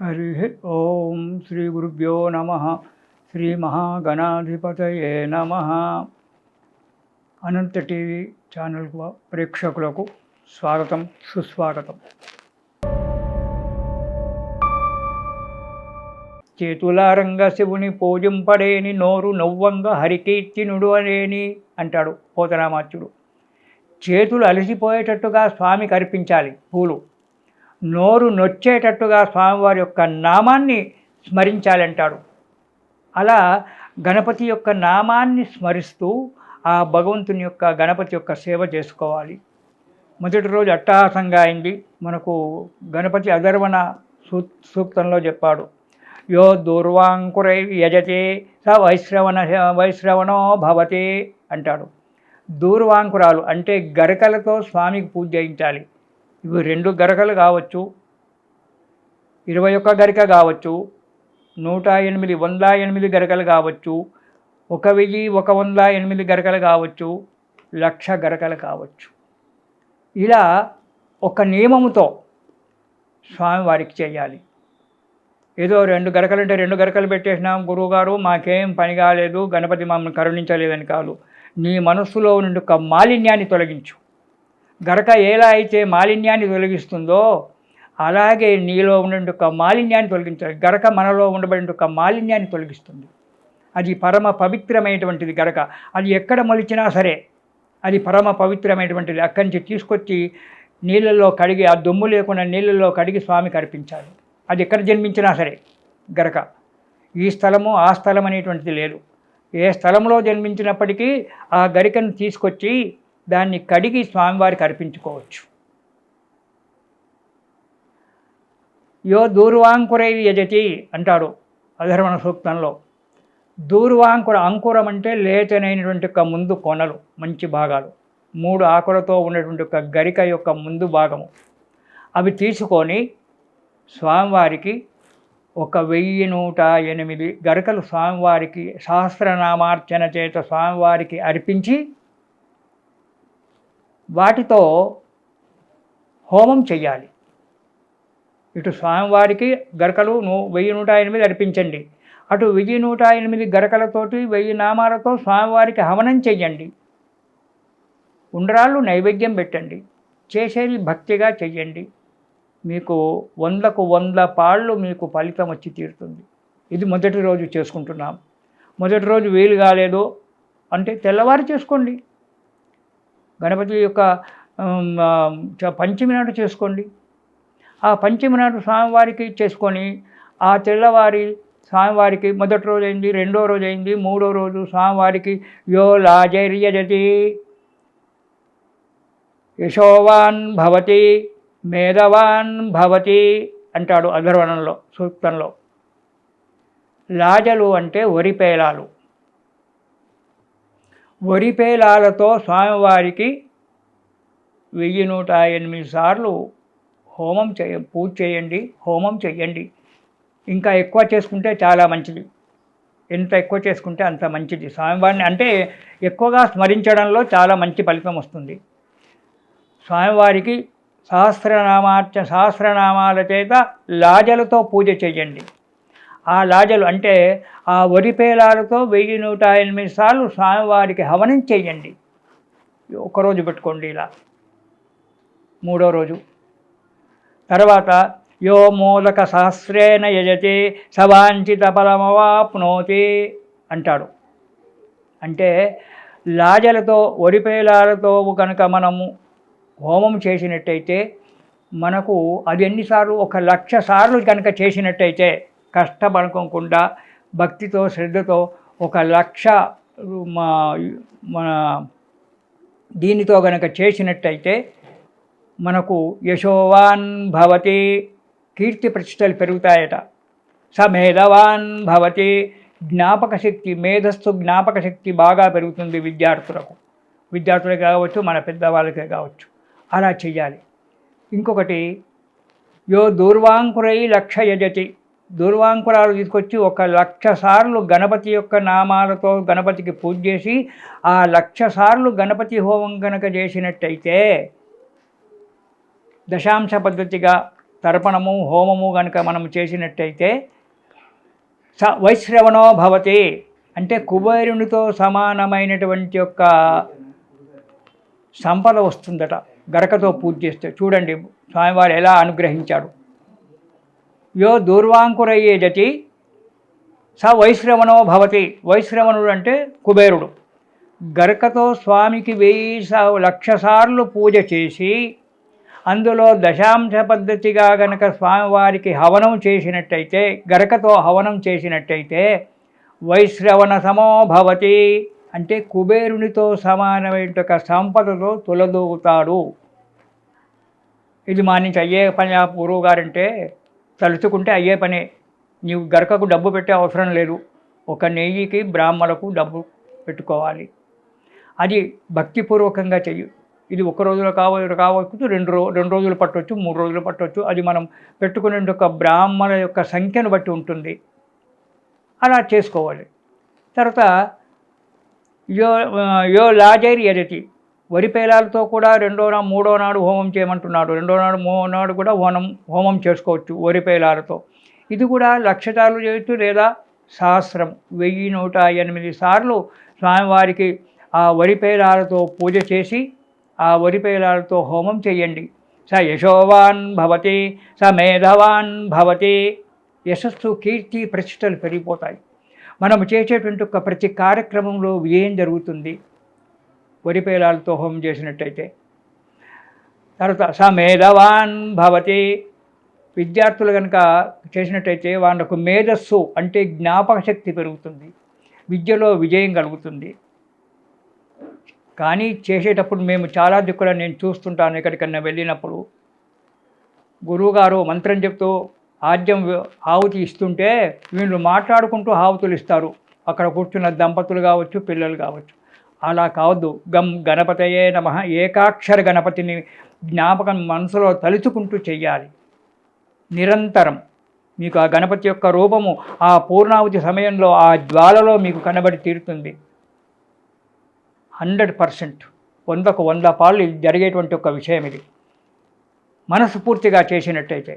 హరి ఓం శ్రీ గురుభ్యో నమ. శ్రీ మహాగణాధిపతయే నమ. అనంత టీవీ ఛానల్ ప్రేక్షకులకు స్వాగతం, సుస్వాగతం. చేతులారంగ శివుని పూజింపడేని, నోరు నవ్వంగ హరికీర్తినుడు అనేని అంటాడు పోతనామాత్యుడు. చేతులు అలసిపోయేటట్టుగా స్వామికి అర్పించాలి పూలు, నోరు నొచ్చేటట్టుగా స్వామివారి యొక్క నామాన్ని స్మరించాలంటాడు. అలా గణపతి యొక్క నామాన్ని స్మరిస్తూ ఆ భగవంతుని యొక్క గణపతి యొక్క సేవ చేసుకోవాలి. మొదటి రోజు అట్టహాసంగా అయింది. మనకు గణపతి అధర్వణ సూక్తంలో చెప్పాడు, యో దూర్వాంకురై యజతే స వైశ్రవణో భవతే అంటాడు. దూర్వాంకురాలు అంటే గరకలతో స్వామికి పూజ చేయించాలి. ఇవి 2 గరకలు కావచ్చు, 21 గరిక కావచ్చు, 108 108 గరకలు కావచ్చు, 1108 గరకలు కావచ్చు, 1,00,000 గరకలు కావచ్చు. ఇలా ఒక నియమముతో స్వామివారికి చేయాలి. ఏదో 2 గరకలు అంటే 2 గరకలు పెట్టేసినాం గురువుగారు, మాకేం పని కాలేదు, గణపతి మమ్మల్ని కరుణించలేదని కాదు. నీ మనస్సులో నుండి ఒక మాలిన్యాన్ని తొలగించు. గరక ఎలా అయితే మాలిన్యాన్ని తొలగిస్తుందో అలాగే నీలో ఉండే ఒక మాలిన్యాన్ని తొలగించాలి. గరక మనలో ఉండబడిన ఒక మాలిన్యాన్ని తొలగిస్తుంది. అది పరమ పవిత్రమైనటువంటిది గరక. అది ఎక్కడ మొలిచినా సరే అది పరమ పవిత్రమైనటువంటిది. అక్కడి నుంచి తీసుకొచ్చి నీళ్ళల్లో కడిగి, ఆ దొమ్ము లేకుండా నీళ్ళల్లో కడిగి స్వామికి అర్పించాలి. అది ఎక్కడ జన్మించినా సరే గరక. ఈ స్థలము ఆ స్థలం అనేటువంటిది లేదు. ఏ స్థలంలో జన్మించినప్పటికీ ఆ గరికను తీసుకొచ్చి దాన్ని కడిగి స్వామివారికి అర్పించుకోవచ్చు. యో దూర్వాంకురై యజతి అంటాడు అధర్వణ సూక్తంలో. అంకురం అంటే లేతనైనటువంటి ఒక ముందు కొనలు, మంచి భాగాలు, 3 ఆకులతో ఉన్నటువంటి ఒక గరిక యొక్క ముందు భాగము, అవి తీసుకొని స్వామివారికి 1108 గరికలు స్వామివారికి సహస్రనామార్చన చేత స్వామివారికి అర్పించి వాటితో హోమం చెయ్యాలి. ఇటు స్వామివారికి గరకలు 1108 అర్పించండి, అటు 1108 గరకలతోటి 1000 నామాలతో స్వామివారికి హవనం చెయ్యండి. ఉండ్రాళ్ళు నైవేద్యం పెట్టండి. చేసేది భక్తిగా చెయ్యండి. మీకు 100కు 100 పాళ్ళు మీకు ఫలితం వచ్చి తీరుతుంది. ఇది మొదటి రోజు చేసుకుంటున్నాం. మొదటి రోజు వీలు కాలేదు అంటే తెల్లవారు చేసుకోండి. గణపతి యొక్క పంచమి నాడు చేసుకోండి. ఆ పంచమి నాడు స్వామివారికి చేసుకొని ఆ తెల్లవారి స్వామివారికి మొదటి రోజు అయింది, 2వ రోజు అయింది, 3వ రోజు స్వామివారికి యో లాజైర్యజతి యశోవాన్ భవతి మేధవాన్ భవతి అంటాడు అధర్వణంలో సూక్తంలో. లాజలు అంటే వరిపేలాలు. వరిపేలాలతో స్వామివారికి 1108 సార్లు పూజ చేయండి, హోమం చేయండి. ఇంకా ఎక్కువ చేసుకుంటే చాలా మంచిది. ఎంత ఎక్కువ చేసుకుంటే అంత మంచిది. స్వామివారిని అంటే ఎక్కువగా స్మరించడంలో చాలా మంచి ఫలితం వస్తుంది. స్వామివారికి సహస్రనామాల చేత లాజలతో పూజ చేయండి. ఆ లాజలు అంటే ఆ వరిపేలాలతో 1108 సార్లు స్వామివారికి హవనం చేయండి. ఒకరోజు పెట్టుకోండి. ఇలా 3వ రోజు తర్వాత యో మోదక సహస్రేణ యజతే సవాంఛిత ఫలమవాప్నోతి అంటాడు. అంటే లాజలతో వరిపేలాలతో కనుక మనము హోమం చేసినట్టయితే మనకు అది ఎన్నిసార్లు 1,00,000 సార్లు కనుక చేసినట్టయితే, కష్టపడుకోకుండా భక్తితో శ్రద్ధతో 1,00,000 మన దీనితో కనుక చేసినట్టయితే మనకు యశోవాన్ భవతి, కీర్తి ప్రతిష్టలు పెరుగుతాయట. సమేధవాన్ భవతి, జ్ఞాపక శక్తి, మేధస్సు జ్ఞాపక శక్తి బాగా పెరుగుతుంది విద్యార్థులకే కావచ్చు, మన పెద్దవాళ్ళకే కావచ్చు. అలా చెయ్యాలి. ఇంకొకటి యో దూర్వాంకురై 1,00,000 యజతి, దూర్వాంకురాలు తీసుకొచ్చి 1,00,000 సార్లు గణపతి యొక్క నామాలతో గణపతికి పూజ చేసి ఆ 1,00,000 సార్లు గణపతి హోమం కనుక చేసినట్టయితే దశాంశ పద్ధతిగా తర్పణము హోమము కనుక మనం చేసినట్టయితే వైశ్రవణో భవతి అంటే కుబేరునితో సమానమైనటువంటి యొక్క సంపద వస్తుందట గరకతో పూజ చేస్తే. చూడండి స్వామివారు ఎలా అనుగ్రహించాడు. యో దూర్వాంకురయ్యేజతి వైశ్రవణో భవతి. వైశ్రవణుడు అంటే కుబేరుడు. గరకతో స్వామికి 1000 సార్లు పూజ చేసి అందులో దశాంశ పద్ధతిగా గనక స్వామివారికి హవనం చేసినట్టయితే, గరకతో హవనం చేసినట్టయితే వైశ్రవణ సమో భవతి అంటే కుబేరునితో సమానమైన సంపదతో తొలదూగుతాడు. ఇది మా నుంచి అయ్యే పని. ఆ గురువు గారంటే తలుచుకుంటే అయ్యే పనే. నీవు గరకకు డబ్బు పెట్టే అవసరం లేదు. ఒక నెయ్యికి బ్రాహ్మణులకు డబ్బు పెట్టుకోవాలి. అది భక్తిపూర్వకంగా చెయ్యి. ఇది ఒక రోజులో కావచ్చు, 2 రోజులు పట్టవచ్చు, 3 రోజులు పట్టవచ్చు. అది మనం పెట్టుకునే ఒక బ్రాహ్మణ యొక్క సంఖ్యను బట్టి ఉంటుంది. అలా చేసుకోవాలి. తర్వాత యో లాజైర్ యజతి. వరి పేలాలతో కూడా 2వ, 3వ నాడు హోమం చేయమంటున్నాడు. 2వ నాడు, 3వ నాడు కూడా హోమం చేసుకోవచ్చు వరి పేలాలతో. ఇది కూడా 1,00,000 సార్లు చేయొచ్చు, లేదా 1000, 1108 సార్లు స్వామివారికి ఆ వరి పేలాలతో పూజ చేసి ఆ వరి పేలాలతో హోమం చేయండి. స యశోవాన్ భవతి, స మేధవాన్ భవతి. యశస్సు, కీర్తి, ప్రతిష్టలు పెరిగిపోతాయి. మనం చేసేటువంటి ఒక ప్రతి కార్యక్రమంలో విజయం జరుగుతుంది వరి పేలాలతో హోమం చేసినట్టయితే. తర్వాత స మేధవాన్ భవతి. విద్యార్థులు కనుక చేసినట్టయితే వాళ్ళకు మేధస్సు అంటే జ్ఞాపక శక్తి పెరుగుతుంది, విద్యలో విజయం కలుగుతుంది. కానీ చేసేటప్పుడు మేము చాలా దిక్కుల నేను చూస్తుంటాను. ఎక్కడికన్నా వెళ్ళినప్పుడు గురువుగారు మంత్రం చెప్తూ ఆద్యం ఆహుతి ఇస్తుంటే వీళ్ళు మాట్లాడుకుంటూ ఆహుతులు ఇస్తారు. అక్కడ కూర్చున్న దంపతులు కావచ్చు, పిల్లలు కావచ్చు. అలా కావద్దు. గణపతయే నమః ఏకాక్షర గణపతిని జ్ఞాపకం మనసులో తలుచుకుంటూ చెయ్యాలి నిరంతరం. మీకు ఆ గణపతి యొక్క రూపము ఆ పూర్ణాహుతి సమయంలో ఆ జ్వాలలో మీకు కనబడి తీరుతుంది. 100%, 100కు 100 పాళ్ళు జరిగేటువంటి ఒక విషయం ఇది. మనసు పూర్తిగా చేసినట్టయితే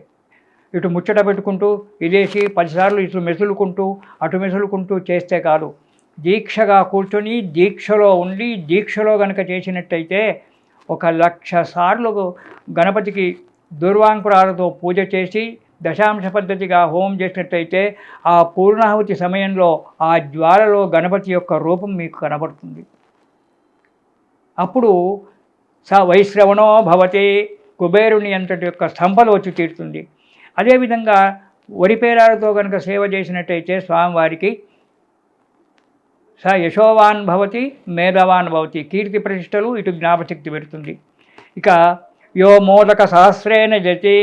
ఇటు ముచ్చట పెట్టుకుంటూ ఇదేసి 10 సార్లు ఇటు మెసులుకుంటూ అటు మెసులుకుంటూ చేస్తే కాదు. దీక్షగా కూర్చొని దీక్షలో ఉండి దీక్షలో కనుక చేసినట్టయితే 1,00,000 సార్లు గణపతికి దుర్వాంకురాలతో పూజ చేసి దశాంశ పద్ధతిగా హోమం చేసినట్టయితే ఆ పూర్ణాహుతి సమయంలో ఆ జ్వాలలో గణపతి యొక్క రూపం మీకు కనబడుతుంది. అప్పుడు స వైశ్రవణో భవతి. కుబేరుని అంతటి యొక్క సంపద వచ్చి తీరుతుంది. అదేవిధంగా వరి పేలాలతో కనుక సేవ చేసినట్టయితే స్వామివారికి స యశోవాన్ భవతి, మేధవాన్ భవతి. కీర్తి ప్రతిష్టలు, ఇటు జ్ఞాపశక్తి పెడుతుంది. ఇక యో మోదక సహస్రేణ జతి.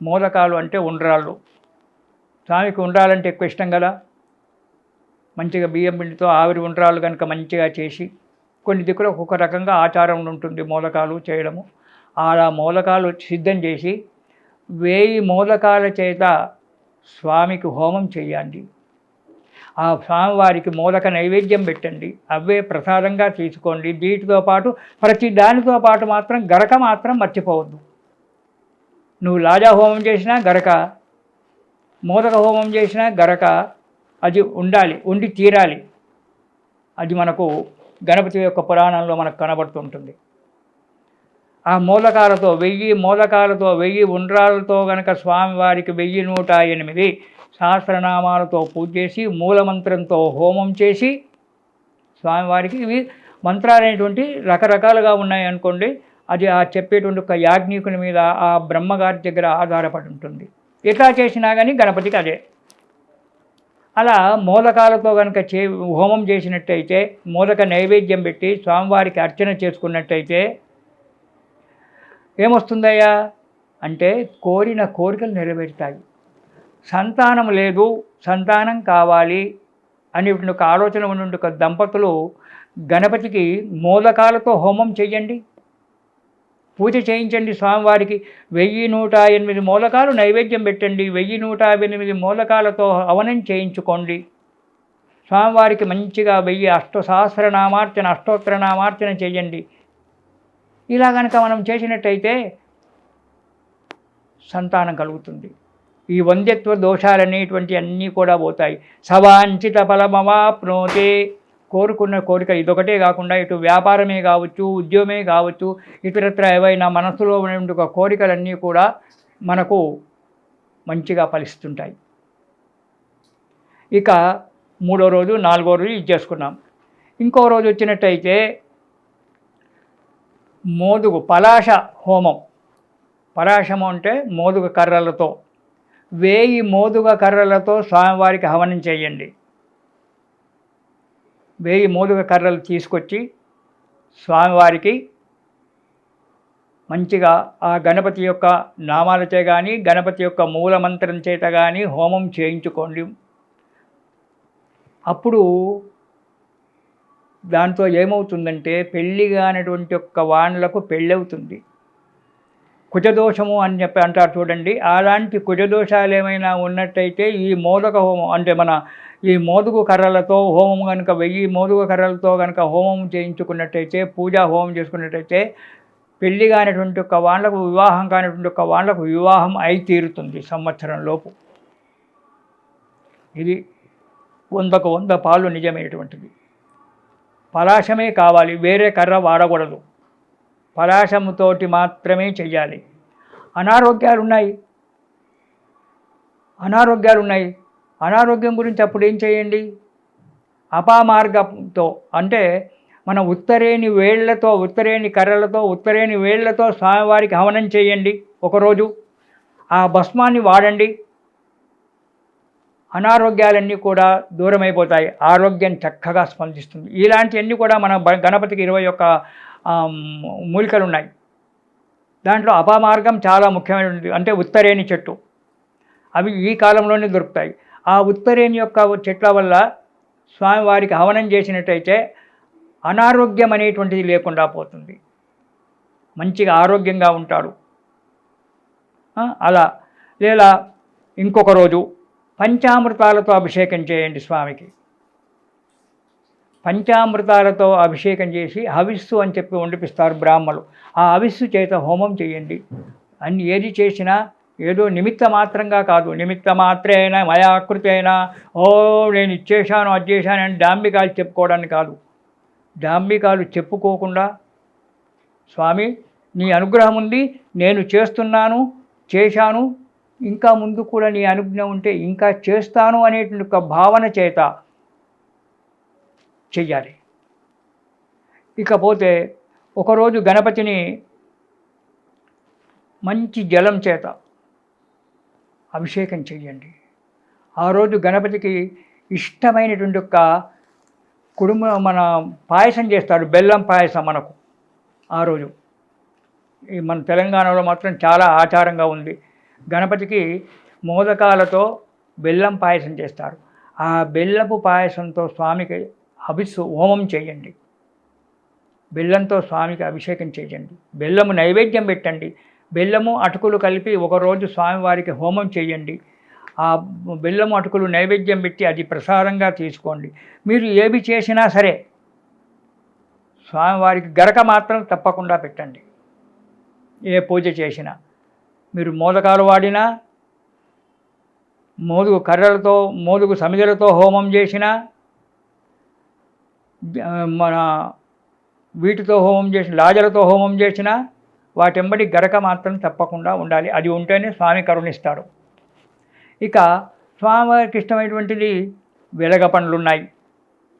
మోదకాలు అంటే ఉండ్రాళ్ళు. స్వామికి ఉండ్రాలంటే ఎక్కువ ఇష్టం కదా. మంచిగా బియ్యం పిండితో ఆవిరి ఉండ్రాళ్ళు కనుక మంచిగా చేసి, కొన్ని దిక్కులు ఒక్కొక్క రకంగా ఆచారం ఉంటుంది మోదకాలు చేయడము. అలా మోదకాలు సిద్ధం చేసి 1000 మోదకాల చేత స్వామికి హోమం చేయండి. ఆ స్వామివారికి మోదక నైవేద్యం పెట్టండి. అవే ప్రసాదంగా తీసుకోండి. వీటితో పాటు ప్రతి దానితో పాటు మాత్రం గరక మాత్రం మర్చిపోవద్దు. నువ్వు లాజా హోమం చేసినా గరక, మోదక హోమం చేసినా గరక, అది ఉండాలి, ఉండి తీరాలి. అది మనకు గణపతి యొక్క పురాణంలో మనకు కనబడుతుంటుంది. ఆ మోదకాలతో 1000 మోదకాలతో 1000 ఉండ్రాలతో గనక స్వామివారికి 1108 సహస్రనామాలతో పూజ చేసి మూలమంత్రంతో హోమం చేసి స్వామివారికి ఇవి మంత్రాలు అనేటువంటి రకరకాలుగా ఉన్నాయి అనుకోండి. అది ఆ చెప్పేటువంటి ఒక యాజ్ఞికుని మీద ఆ బ్రహ్మగారి దగ్గర ఆధారపడి ఉంటుంది. ఎట్లా చేసినా కానీ గణపతికి అదే. అలా మోదకాలతో కనుక హోమం చేసినట్టయితే, మోదక నైవేద్యం పెట్టి స్వామివారికి అర్చన చేసుకున్నట్టయితే ఏమొస్తుందయ్యా అంటే కోరిన కోరికలు నెరవేరుతాయి. సంతానం లేదు, సంతానం కావాలి అనేటువంటి ఒక ఆలోచన ఉన్నటువంటి ఒక దంపతులు గణపతికి మోదకాలతో హోమం చేయండి, పూజ చేయించండి. స్వామివారికి 1108 మోదకాలు నైవేద్యం పెట్టండి. 1108 మోదకాలతో హవనం చేయించుకోండి. స్వామివారికి మంచిగా 1000 సహస్రనామార్చన, అష్టోత్తరనామార్చన చేయండి. ఇలా కనుక మనం చేసినట్టయితే సంతానం కలుగుతుంది. ఈ వంద్యత్వ దోషాలనేటువంటి అన్నీ కూడా పోతాయి. సవాంఛిత ఫలమవాప్నోతే, కోరుకున్న కోరిక ఇదొకటే కాకుండా ఇటు వ్యాపారమే కావచ్చు, ఉద్యోగమే కావచ్చు, ఇతరత్ర ఏవైనా మనసులో ఉన్న కోరికలన్నీ కూడా మనకు మంచిగా ఫలిస్తుంటాయి. ఇక 3వ రోజు 4వ రోజు ఇది చేసుకున్నాం. ఇంకో రోజు వచ్చినట్టయితే మోదుగు పలాశ హోమం. పలాశము అంటే మోదుగ కర్రలతో 1000 మోదుగ కర్రలతో స్వామివారికి హవనం చేయండి. 1000 మోదుగ కర్రలు తీసుకొచ్చి స్వామివారికి మంచిగా ఆ గణపతి యొక్క నామాలచే కానీ గణపతి యొక్క మూలమంత్రం చేత కానీ హోమం చేయించుకోండి. అప్పుడు దాంతో ఏమవుతుందంటే పెళ్ళి కానటువంటి యొక్క వాణులకు పెళ్ళవుతుంది. కుజదోషము అని చెప్పి అంటారు చూడండి. అలాంటి కుజదోషాలు ఏమైనా ఉన్నట్టయితే ఈ మోదక హోమం అంటే మన ఈ మోదుగు కర్రలతో హోమం కనుక 1000 మోదుగు కర్రలతో కనుక హోమం చేయించుకున్నట్టయితే, పూజా హోమం చేసుకున్నట్టయితే పెళ్ళి కానిటువంటి ఒక వాళ్ళకు, వివాహం కానిటువంటి ఒక వాళ్ళకు వివాహం అయి తీరుతుంది సంవత్సరం లోపు. ఇది 100కు 100 పాలు నిజమైనటువంటిది. పలాశమే కావాలి, వేరే కర్ర వాడకూడదు. పలాశముతోటి మాత్రమే చెయ్యాలి. అనారోగ్యాలు ఉన్నాయి. అనారోగ్యం గురించి అప్పుడు ఏం చేయండి? అపామార్గంతో అంటే మన ఉత్తరేణి వేళ్లతో, ఉత్తరేణి కర్రలతో, ఉత్తరేణి వేళ్లతో స్వామివారికి హవనం చేయండి. ఒకరోజు ఆ భస్మాన్ని వాడండి. అనారోగ్యాలన్నీ కూడా దూరమైపోతాయి. ఆరోగ్యం చక్కగా స్పందిస్తుంది. ఇలాంటివన్నీ కూడా మన గణపతికి 21 మూలికలు ఉన్నాయి. దాంట్లో అపమార్గం చాలా ముఖ్యమైనది. అంటే ఉత్తరేణి చెట్టు, అవి ఈ కాలంలోనే దొరుకుతాయి. ఆ ఉత్తరేణి యొక్క చెట్ల వల్ల స్వామివారికి హవనం చేసినట్టయితే అనారోగ్యం అనేటువంటిది లేకుండా పోతుంది. మంచిగా ఆరోగ్యంగా ఉంటాడు. అలా లేదా ఇంకొక రోజు పంచామృతాలతో అభిషేకం చేయండి స్వామికి. పంచామృతాలతో అభిషేకం చేసి హవిస్సు అని చెప్పి వండిపిస్తారు బ్రాహ్మలు. ఆ హవిస్సు చేత హోమం చేయండి. అన్ని ఏది చేసినా ఏదో నిమిత్త మాత్రంగా కాదు. నిమిత్త మాత్రే అయినా మయాకృతి అయినా నేను ఇచ్చేశాను అది చేశాను అని డాంబికాలు చెప్పుకోవడానికి కాదు. డాంబికాలు చెప్పుకోకుండా స్వామి నీ అనుగ్రహం ఉంది, నేను చేశాను, ఇంకా ముందు కూడా నీ అనుజ్ఞ ఉంటే ఇంకా చేస్తాను అనేటువంటి ఒక భావన చేత చెయ్యాలి. ఇకపోతే ఒకరోజు గణపతిని మంచి జలం చేత అభిషేకం చెయ్యండి. ఆ రోజు గణపతికి ఇష్టమైనటువంటి ఒక మన పాయసం చేస్తారు, బెల్లం పాయసం. మనకు ఆ రోజు మన తెలంగాణలో మాత్రం చాలా ఆచారంగా ఉంది. గణపతికి మోదకాలతో బెల్లం పాయసం చేస్తారు. ఆ బెల్లపు పాయసంతో స్వామికి హోమం చేయండి. బెల్లంతో స్వామికి అభిషేకం చేయండి. బెల్లము నైవేద్యం పెట్టండి. బెల్లము అటుకులు కలిపి ఒకరోజు స్వామివారికి హోమం చేయండి. ఆ బెల్లము అటుకులు నైవేద్యం పెట్టి అది ప్రసాదంగా తీసుకోండి. మీరు ఏవి చేసినా సరే స్వామివారికి గరక మాత్రం తప్పకుండా పెట్టండి. ఏ పూజ చేసినా మీరు మోదకాలు వాడినా, మోదుగు కర్రలతో, మోదుగు సమిదలతో హోమం చేసినా, మన వీటితో హోమం చేసిన లాజలతో హోమం చేసినా వాటెంబడి గరక మాత్రం తప్పకుండా ఉండాలి. అది ఉంటేనే స్వామి కరుణిస్తాడు. ఇక స్వామివారికి ఇష్టమైనటువంటిది వెలగ పండ్లున్నాయి,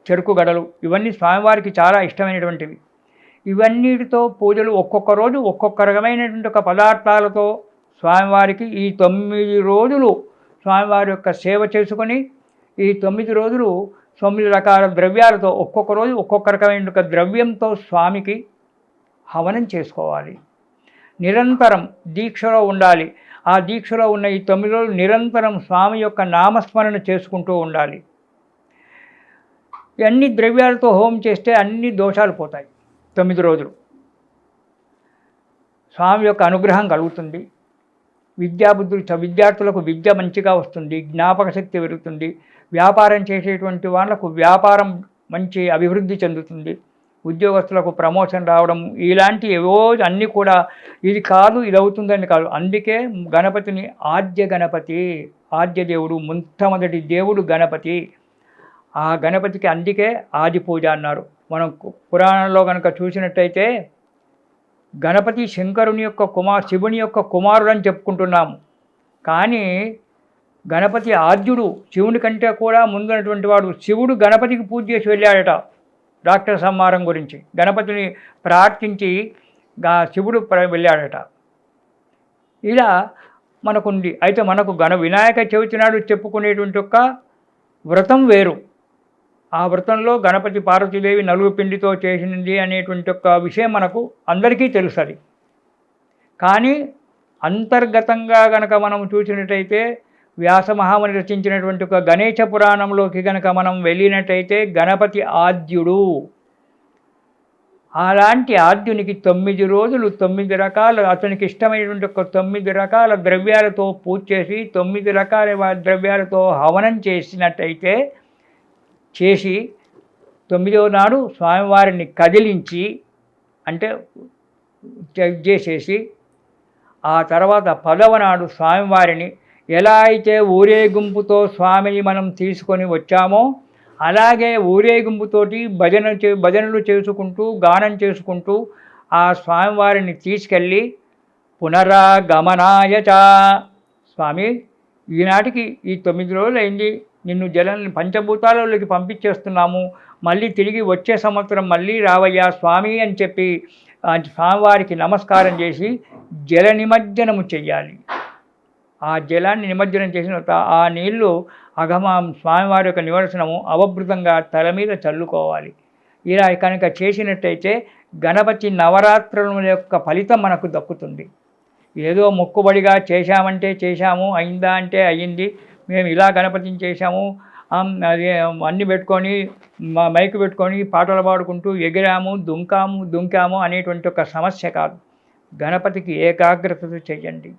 చెరుకు గడలు, ఇవన్నీ స్వామివారికి చాలా ఇష్టమైనటువంటివి. ఇవన్నిటితో పూజలు ఒక్కొక్క రోజు ఒక్కొక్క రకమైనటువంటి ఒక పదార్థాలతో స్వామివారికి ఈ 9 రోజులు స్వామివారి యొక్క సేవ చేసుకొని, ఈ 9 రోజులు 9 రకాల ద్రవ్యాలతో ఒక్కొక్క రోజు ఒక్కొక్క రకమైన ఒక ద్రవ్యంతో స్వామికి హవనం చేసుకోవాలి. నిరంతరం దీక్షలో ఉండాలి. ఆ దీక్షలో ఉన్న ఈ 9 రోజులు నిరంతరం స్వామి యొక్క నామస్మరణ చేసుకుంటూ ఉండాలి. అన్ని ద్రవ్యాలతో హోమం చేస్తే అన్ని దోషాలు పోతాయి. 9 రోజులు స్వామి యొక్క అనుగ్రహం కలుగుతుంది. విద్యార్థులకు విద్య మంచిగా వస్తుంది, జ్ఞాపక శక్తి పెరుగుతుంది. వ్యాపారం చేసేటువంటి వాళ్ళకు వ్యాపారం మంచి అభివృద్ధి చెందుతుంది. ఉద్యోగస్తులకు ప్రమోషన్ రావడం, ఇలాంటి ఏవో అన్నీ కూడా ఇది కాదు, ఇది అవుతుందని కాదు. అందుకే గణపతిని ఆద్య దేవుడు, మొట్టమొదటి దేవుడు గణపతి. ఆ గణపతికి అందుకే ఆది పూజ అన్నారు. మనం పురాణంలో కనుక చూసినట్టయితే గణపతి శంకరుని యొక్క శివుని యొక్క కుమారుడు అని చెప్పుకుంటున్నాము. కానీ గణపతి ఆద్యుడు, శివుని కంటే కూడా ముందున్నటువంటి వాడు. శివుడు గణపతికి పూజ చేసి వెళ్ళాడట రాక్షస సంహారం గురించి. గణపతిని ప్రార్థించి శివుడు వెళ్ళాడట. ఇలా మనకుంది. అయితే మనకు వినాయక చవితి నాడు చెప్పుకునేటువంటి ఒక వ్రతం వేరు. ఆ వ్రతంలో గణపతి పార్వతీదేవి నలుగు పిండితో చేసినది అనేటువంటి ఒక విషయం మనకు అందరికీ తెలుస్తుంది. కానీ అంతర్గతంగా గనక మనం చూసినట్టయితే వ్యాస మహాముని రచించినటువంటి ఒక గణేశ పురాణంలోకి గనక మనం వెళ్ళినట్టయితే గణపతి ఆద్యుడు. అలాంటి ఆద్యునికి 9 రోజులు 9 రకాల అతనికి ఇష్టమైనటువంటి ఒక 9 రకాల ద్రవ్యాలతో పూజ చేసి 9 రకాల ద్రవ్యాలతో హవనం చేసినట్టయితే చేసి 9వ నాడు స్వామివారిని కదిలించి అంటే చేసేసి ఆ తర్వాత 10వ నాడు స్వామివారిని ఎలా అయితే ఊరేగింపుతో స్వామిని మనం తీసుకొని వచ్చామో అలాగే ఊరేగింపుతోటి భజనలు చేసుకుంటూ గానం చేసుకుంటూ ఆ స్వామివారిని తీసుకెళ్ళి పునరాగమనాయచ, స్వామి ఈనాటికి ఈ 9 రోజులు అయింది, నిన్ను జలాన్ని పంచభూతాలలోకి పంపించేస్తున్నాము, మళ్ళీ తిరిగి వచ్చే సంవత్సరం మళ్ళీ రావయ్యా స్వామి అని చెప్పి స్వామివారికి నమస్కారం చేసి జల నిమజ్జనము చెయ్యాలి. ఆ జలాన్ని నిమజ్జనం చేసిన ఆ నీళ్లు స్వామివారి యొక్క నివర్శనము అవభృతంగా తల మీద చల్లుకోవాలి. ఇలా కనుక చేసినట్టయితే గణపతి నవరాత్రుల యొక్క ఫలితం మనకు దక్కుతుంది. ఏదో మొక్కుబడిగా చేశామంటే చేశాము, అయిందా అంటే అయ్యింది, మేము ఇలా గణపతిని చేశాము, అదే అన్నీ పెట్టుకొని మైకు పెట్టుకొని పాటలు పాడుకుంటూ ఎగిరాము దుంకాము అనేటువంటి ఒక సమస్య కాదు. గణపతికి ఏకాగ్రతతో చేయండి.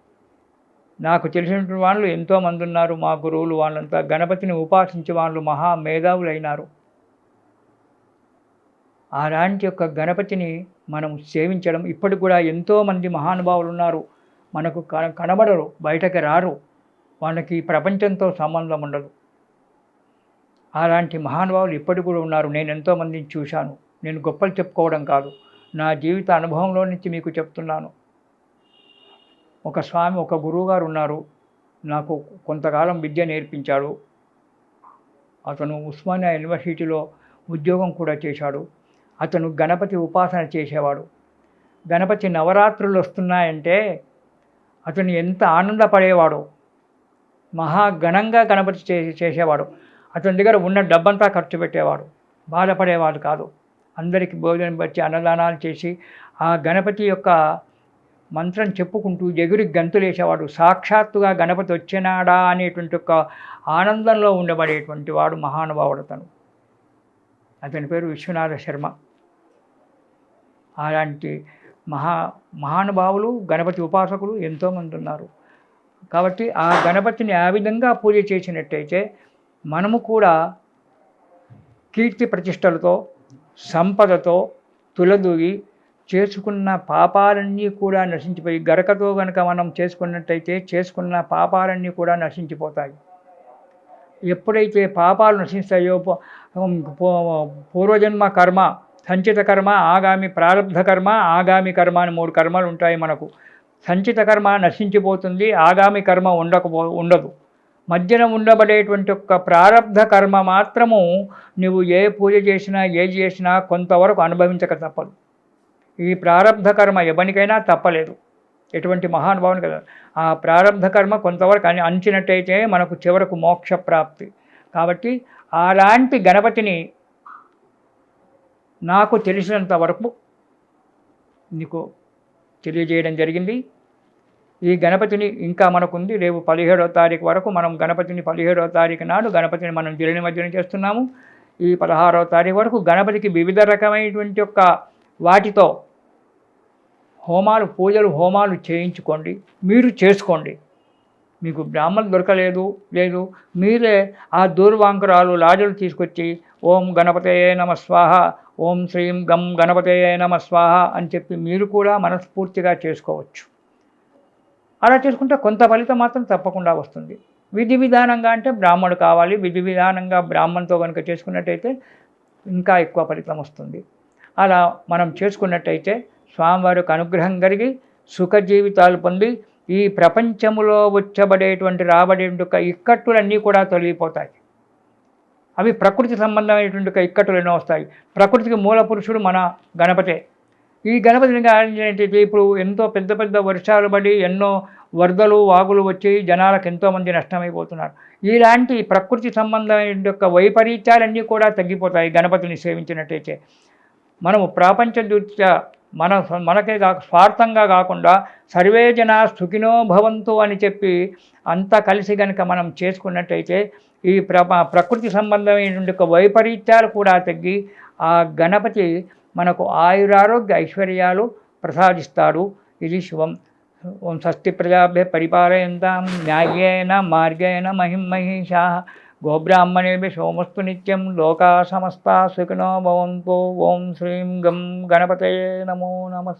నాకు తెలిసినటువంటి వాళ్ళు ఎంతోమంది ఉన్నారు, మా గురువులు, వాళ్ళంతా గణపతిని ఉపాసించే వాళ్ళు మహా మేధావులైనారు. అలాంటి యొక్క గణపతిని మనం సేవించడం, ఇప్పటికి కూడా ఎంతోమంది మహానుభావులు ఉన్నారు, మనకు కనబడరు, బయటకు రారు, వాళ్ళకి ప్రపంచంతో సంబంధం ఉండదు. అలాంటి మహానుభావులు ఇప్పటికి కూడా ఉన్నారు. నేను ఎంతోమందిని చూశాను. నేను గొప్పలు చెప్పుకోవడం కాదు, నా జీవిత అనుభవంలో నుంచి మీకు చెప్తున్నాను. ఒక స్వామి, ఒక గురువుగారు ఉన్నారు, నాకు కొంతకాలం విద్య నేర్పించాడు. అతను ఉస్మానియా యూనివర్సిటీలో ఉద్యోగం కూడా చేశాడు. అతను గణపతి ఉపాసన చేసేవాడు. గణపతి నవరాత్రులు వస్తున్నాయంటే అతను ఎంత ఆనందపడేవాడు, మహాఘనంగా గణపతి చేసేవాడు. అతని దగ్గర ఉన్న డబ్బంతా ఖర్చు పెట్టేవాడు, బాధపడేవాడు కాదు. అందరికీ భోజనం వచ్చి అన్నదానాలు చేసి ఆ గణపతి యొక్క మంత్రం చెప్పుకుంటూ ఎగురి గంతులేసేవాడు. సాక్షాత్తుగా గణపతి వచ్చినాడా అనేటువంటి ఒక ఆనందంలో ఉండబడేటువంటి వాడు మహానుభావుడు అతను. అతని పేరు విశ్వనాథ శర్మ. అలాంటి మహానుభావులు గణపతి ఉపాసకులు ఎంతోమంది ఉన్నారు. కాబట్టి ఆ గణపతిని ఆ విధంగా పూజ చేసినట్టయితే మనము కూడా కీర్తి ప్రతిష్టలతో సంపదతో తులదూగి చేసుకున్న పాపాలన్నీ కూడా నశించిపోయి, గరకతో కనుక మనం చేసుకున్నట్టయితే చేసుకున్న పాపాలన్నీ కూడా నశించిపోతాయి. ఎప్పుడైతే పాపాలు నశిస్తాయో పూర్వజన్మ కర్మ, సంచిత కర్మ, ఆగామి ప్రారబ్ధ కర్మ, ఆగామి కర్మ అని 3 కర్మలు ఉంటాయి మనకు. సంచిత కర్మ నశించిపోతుంది, ఆగామి కర్మ ఉండదు. మధ్యన ఉండబడేటువంటి ఒక ప్రారబ్ధ కర్మ మాత్రము నువ్వు ఏ పూజ చేసినా ఏది చేసినా కొంతవరకు అనుభవించక తప్పదు. ఈ ప్రారబ్ధ కర్మ ఎవరికైనా తప్పలేదు, ఎటువంటి మహానుభావుని కదా. ఆ ప్రారబ్ధ కర్మ కొంతవరకు అంచినట్టయితే మనకు చివరకు మోక్ష ప్రాప్తి. కాబట్టి అలాంటి గణపతిని నాకు తెలిసినంత వరకు నీకు తెలియజేయడం జరిగింది. ఈ గణపతిని ఇంకా మనకుంది, రేపు 17వ తారీఖు వరకు మనం గణపతిని 17వ తారీఖు నాడు గణపతిని మనం జల నిమజ్జనం చేస్తున్నాము. ఈ 16వ తారీఖు వరకు గణపతికి వివిధ రకమైనటువంటి యొక్క వాటితో హోమాలు చేయించుకోండి, మీరు చేసుకోండి. మీకు బ్రాహ్మణులు దొరకలేదు మీరే ఆ దూర్వాంకురాలు లాజలు తీసుకొచ్చి ఓం గణపతయే నమ స్వాహ, ఓం శ్రీం గం గణపతయే నమః స్వాహ అని చెప్పి మీరు కూడా మనస్ఫూర్తిగా చేసుకోవచ్చు. అలా చేసుకుంటే కొంత ఫలితం మాత్రం తప్పకుండా వస్తుంది. విధి విధానంగా అంటే బ్రాహ్మడు కావాలి. విధి విధానంగా బ్రాహ్మణుతో కనుక చేసుకున్నట్టయితే ఇంకా ఎక్కువ ఫలితం వస్తుంది. అలా మనం చేసుకున్నట్టయితే స్వామివారికి అనుగ్రహం కలిగి సుఖ జీవితాలు పొంది ఈ ప్రపంచంలో రాబడేటువంటి ఇక్కట్టులన్నీ కూడా తొలగిపోతాయి. అవి ప్రకృతి సంబంధమైనటువంటి ఇక్కట్టులు ఎన్నో వస్తాయి. ప్రకృతికి మూల పురుషుడు మన గణపతే. ఈ గణపతిని ఏంటంటే ఇప్పుడు ఎంతో పెద్ద పెద్ద వర్షాలు పడి ఎన్నో వరదలు వాగులు వచ్చి జనాలకు ఎంతోమంది నష్టమైపోతున్నారు. ఇలాంటి ప్రకృతి సంబంధమైన వైపరీత్యాలన్నీ కూడా తగ్గిపోతాయి గణపతిని సేవించినట్టయితే. మనము ప్రాపంచ దృష్ట్యా మనకే స్వార్థంగా కాకుండా సర్వే జనా సుఖినో భవంతు అని చెప్పి అంతా కలిసి కనుక మనం చేసుకున్నట్టయితే ఈ ప్రకృతి సంబంధమైనటువంటి వైపరీత్యాలు కూడా తగ్గి ఆ గణపతి మనకు ఆయురారోగ్య ఐశ్వర్యాలు ప్రసాదిస్తాడు. ఇది శుభం. ఓం స్వస్తి ప్రజాభ్య పరిపాలయంతాం న్యాయేన మార్గేణ మహిమహీషాః గోబ్రాహ్మణేభ్యः సోమస్తు నిత్యం లోకా సమస్తా సుఖినో భవంతు. ఓం శ్రీం గం గణపతయే నమో నమః.